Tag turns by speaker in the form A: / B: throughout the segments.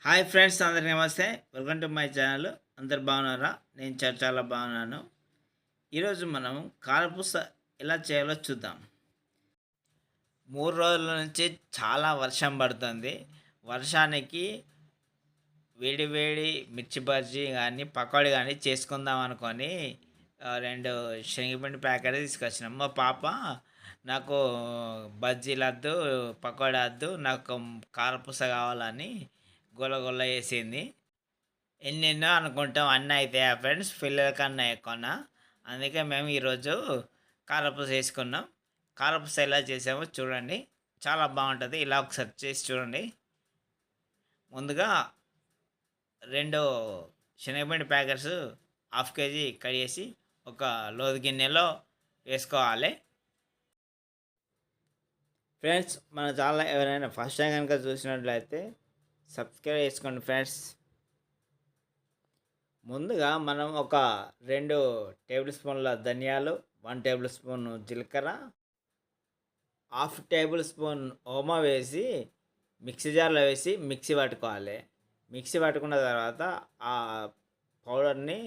A: Hi friends, అందరికి నమస్తే. Welcome to my channel. అందరు బాగున్నారా? నేను చాలా బాగున్నాను. ఈరోజు మనం కారపూస ఎలా చేయాలో చూద్దాం. 3 రోజుల నుంచి చాలా వర్షం పడుతుంది. వర్షానికి వేడి వేడి మిర్చి బజ్జీ కానీ పకోడీ కానీ చేసుకుందాం అనుకొని 2 శనగపిండి ప్యాకెట్ తీసుకొచ్చినాం. మా పాప నాకు బజ్జీలు వద్దు, పకోడీ వద్దు, నాకు కారపూస కావాలని గొల్ల గొల్ల వేసింది. ఎన్నెన్నో అనుకుంటాం, అన్నీ అవుతాయా ఫ్రెండ్స్? పిల్లల కన్నా ఎక్కువనా? అందుకే మేము ఈరోజు కారపూస వేసుకున్నాం. కారపూస ఎలా చేసామో చూడండి, చాలా బాగుంటుంది. ఇలా ఒకసారి చేసి చూడండి. ముందుగా 2 శనగపిండి ప్యాకెట్స్ హాఫ్ కేజీ కడిగేసి ఒక లోతు గిన్నెలో వేసుకోవాలి. ఫ్రెండ్స్, మన ఛానల్ ఎవరైనా ఫస్ట్ టైం కనుక చూసినట్లయితే సబ్స్క్రైబ్ చేసుకోండి ఫ్రెండ్స్. ముందుగా మనం ఒక 2 టేబుల్ స్పూన్ల ధనియాలు, 1 టేబుల్ స్పూన్ జీలకర్ర, హాఫ్ టేబుల్ స్పూన్ ఓమా వేసి మిక్సీ జార్లో వేసి మిక్సీ పట్టుకోవాలి. మిక్సీ పట్టుకున్న తర్వాత ఆ పౌడర్ని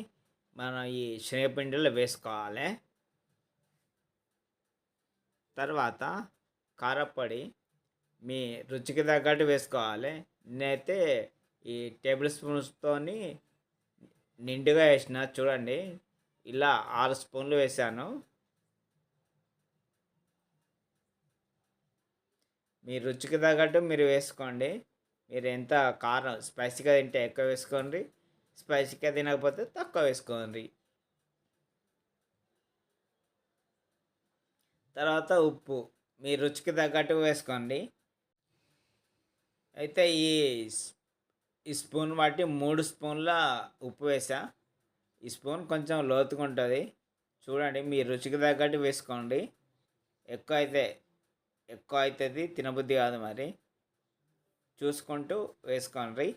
A: మనం ఈ శనగపిండిలో వేసుకోవాలి. తర్వాత కారపొడి మీ రుచికి తగ్గట్టు వేసుకోవాలి. నేనైతే ఈ టేబుల్ స్పూన్స్తోని నిండుగా వేసిన, చూడండి, ఇలా 6 స్పూన్లు వేసాను. మీ రుచికి తగ్గట్టు మీరు వేసుకోండి. మీరు ఎంత కారం స్పైసీగా తింటే ఎక్కువ వేసుకోండి, స్పైసీగా తినకపోతే తక్కువ వేసుకోండి. తర్వాత ఉప్పు మీ రుచికి తగ్గట్టు వేసుకోండి. అయితే ఈ స్పూన్ బట్టి 3 స్పూన్ల ఉప్పు వేసా. ఈ స్పూన్ కొంచెం లోతుగా ఉంటుంది, చూడండి, మీ రుచికి తగ్గట్టు వేసుకోండి. ఎక్కువ అవుతుంది, తినబుద్ధి కాదు, మరి చూసుకుంటూ వేసుకోండి.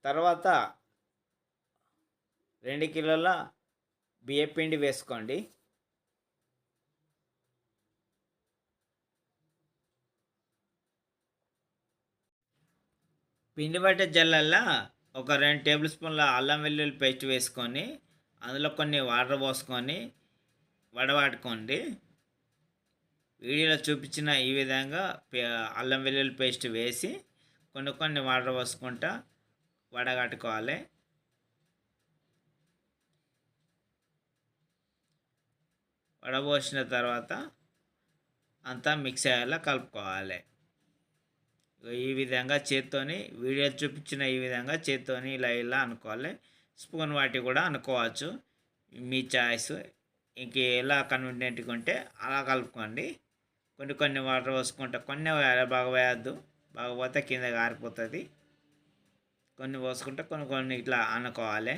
A: తర్వాత 2 కిలోల బియ్యపిండి వేసుకోండి. పిండి పట్టే జల్లల్లో ఒక 2 టేబుల్ స్పూన్ల అల్లం వెల్లుల్లి పేస్ట్ వేసుకొని అందులో కొన్ని వాటర్ పోసుకొని వడవాటుకోండి. వీడియోలో చూపించిన ఈ విధంగా అల్లం వెల్లుల్లి పేస్ట్ వేసి కొన్ని వాటర్ పోసుకుంటా వడగట్టుకోవాలి. వడపోసిన తర్వాత అంతా మిక్స్ అయ్యేలా కలుపుకోవాలి. ఈ విధంగా చేత్తోని, వీడియో చూపించిన ఈ విధంగా చేత్తోని ఇలా అనుకోవాలి. స్పూన్ వాటి కూడా అనుకోవచ్చు, మీ చాయిస్. ఇంక ఎలా కన్వీనియంట్గా ఉంటే అలా కలుపుకోండి. కొన్ని వాటర్ పోసుకుంటా, కొన్ని బాగా వేయద్దు, బాగా పోతే కింద కారిపోతుంది. కొన్ని పోసుకుంటే కొన్ని ఇట్లా అనుకోవాలి.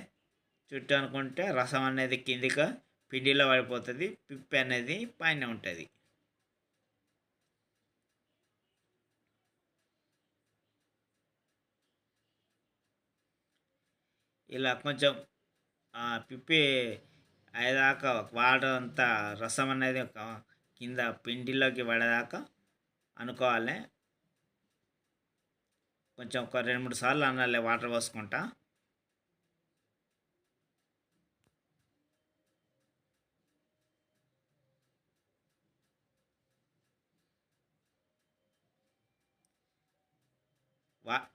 A: చుట్టూ అనుకుంటే రసం అనేది కిందికి పిండిలో పడిపోతుంది, పిప్పి అనేది పైన ఉంటుంది. ఇలా కొంచెం పిప్పి అయ్యేదాకా వాటర్ అంతా రసం అనేది కింద పిండిలోకి పడేదాకా అనుకోవాలి. కొంచెం ఒక 2-3 సార్లు అనాలి వాటర్ పోసుకుంటా.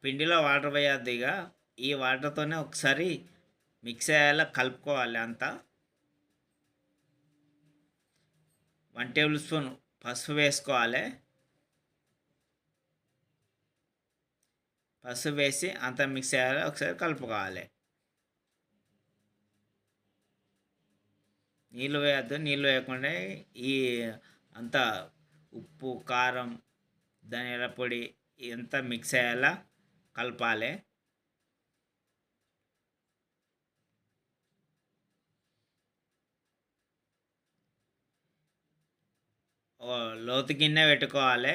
A: పిండిలో వాటర్ వేయద్దు. ఇక ఈ వాటర్తోనే ఒకసారి మిక్స్ అయ్యేలా కలుపుకోవాలి అంతా. 1 టేబుల్ స్పూన్ పసుపు వేసుకోవాలి. పసుపు వేసి అంతా మిక్స్ అయ్యేలా ఒకసారి కలుపుకోవాలి. నీళ్ళు వేయద్దు, నీళ్ళు వేయకుండా ఈ అంతా ఉప్పు, కారం, ధనియాల పొడి ఇదంతా మిక్స్ అయ్యేలా కలపాలి. లోతు గిన్నె పెట్టుకోవాలి.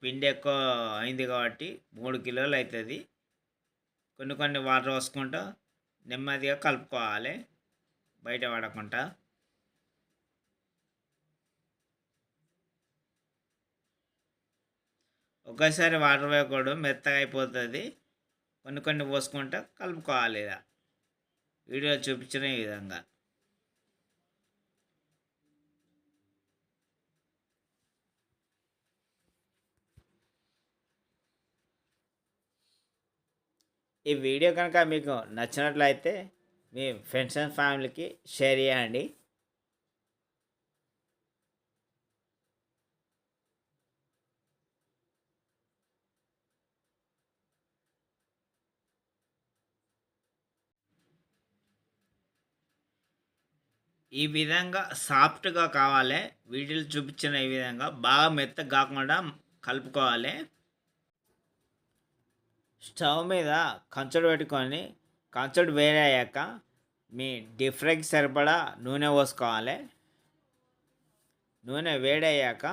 A: పిండి ఎక్కువ అయింది కాబట్టి 3 కిలోలు అవుతుంది. కొన్ని వాటర్ పోసుకుంటూ నెమ్మదిగా కలుపుకోవాలి, బయట పడకుండా. ఒకేసారి వాటర్ వేయకూడదు, మెత్తగా అయిపోతుంది. కొన్ని కొన్ని పోసుకుంటా కలుపుకోవాలి. ఇలా వీడియో చూపించిన ఈ విధంగా. ఈ వీడియో కనుక మీకు నచ్చినట్లయితే మీ ఫ్రెండ్స్ అండ్ ఫ్యామిలీకి షేర్ చేయండి. ఈ విధంగా సాఫ్ట్గా కావాలి. వీడియోలు చూపించిన ఈ విధంగా బాగా మెత్తగా కాకుండా కలుపుకోవాలి. స్టవ్ మీద కంచుడు పెట్టుకొని కంచుడు వేడి అయ్యాక మీ డీప్ ఫ్రైకి సరిపడా నూనె పోసుకోవాలి. నూనె వేడి అయ్యాక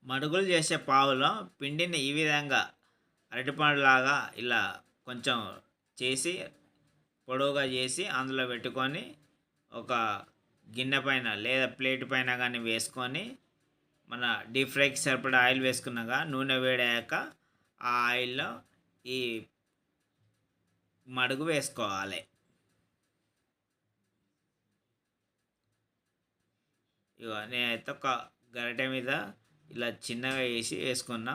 A: మడుగులు చేసే పావులో పిండిని ఈ విధంగా అరటిపండులాగా ఇలా కొంచెం చేసి పొడవుగా చేసి అందులో పెట్టుకొని ఒక గిన్నె పైన లేదా ప్లేట్ పైన కానీ వేసుకొని మన డీప్ ఫ్రైకి సరిపడా ఆయిల్ వేసుకున్నాక నూనె వేడాక ఆ ఆయిల్లో ఈ మడుగు వేసుకోవాలి. ఇగో నేనైతే ఒక గరిటె మీద ఇలా చిన్నగా వేసుకున్నా.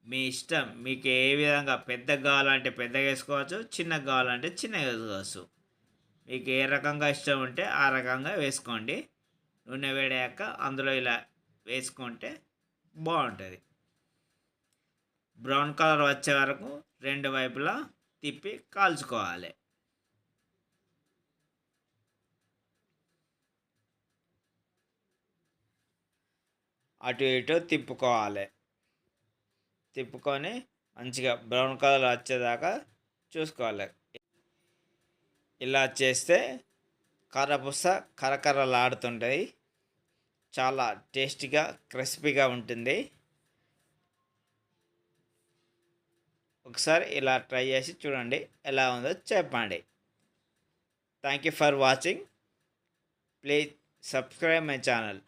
A: మీ ఇష్టం, మీకు ఏ విధంగా పెద్దగా కావాలంటే పెద్దగా వేసుకోవచ్చు, చిన్నగా కావాలంటే చిన్నగా వేసుకోవచ్చు. మీకు ఏ రకంగా ఇష్టం ఉంటే ఆ రకంగా వేసుకోండి. నూనె వేడాక అందులో ఇలా వేసుకుంటే బాగుంటుంది. బ్రౌన్ కలర్ వచ్చే వరకు రెండు వైపులా తిప్పి కాల్చుకోవాలి. అటు ఇటు తిప్పుకోవాలి. తిప్పుకొని మంచిగా బ్రౌన్ కలర్ వచ్చేదాకా చూసుకోవాలి. ఇలా చేస్తే కారపూస కరకరలాడుతుంటుంది. చాలా టేస్టీగా క్రిస్పీగా ఉంటుంది. ఒకసారి ఇలా ట్రై చేసి చూడండి, ఎలా ఉందో చెప్పండి. Thank you for watching. Please subscribe my channel.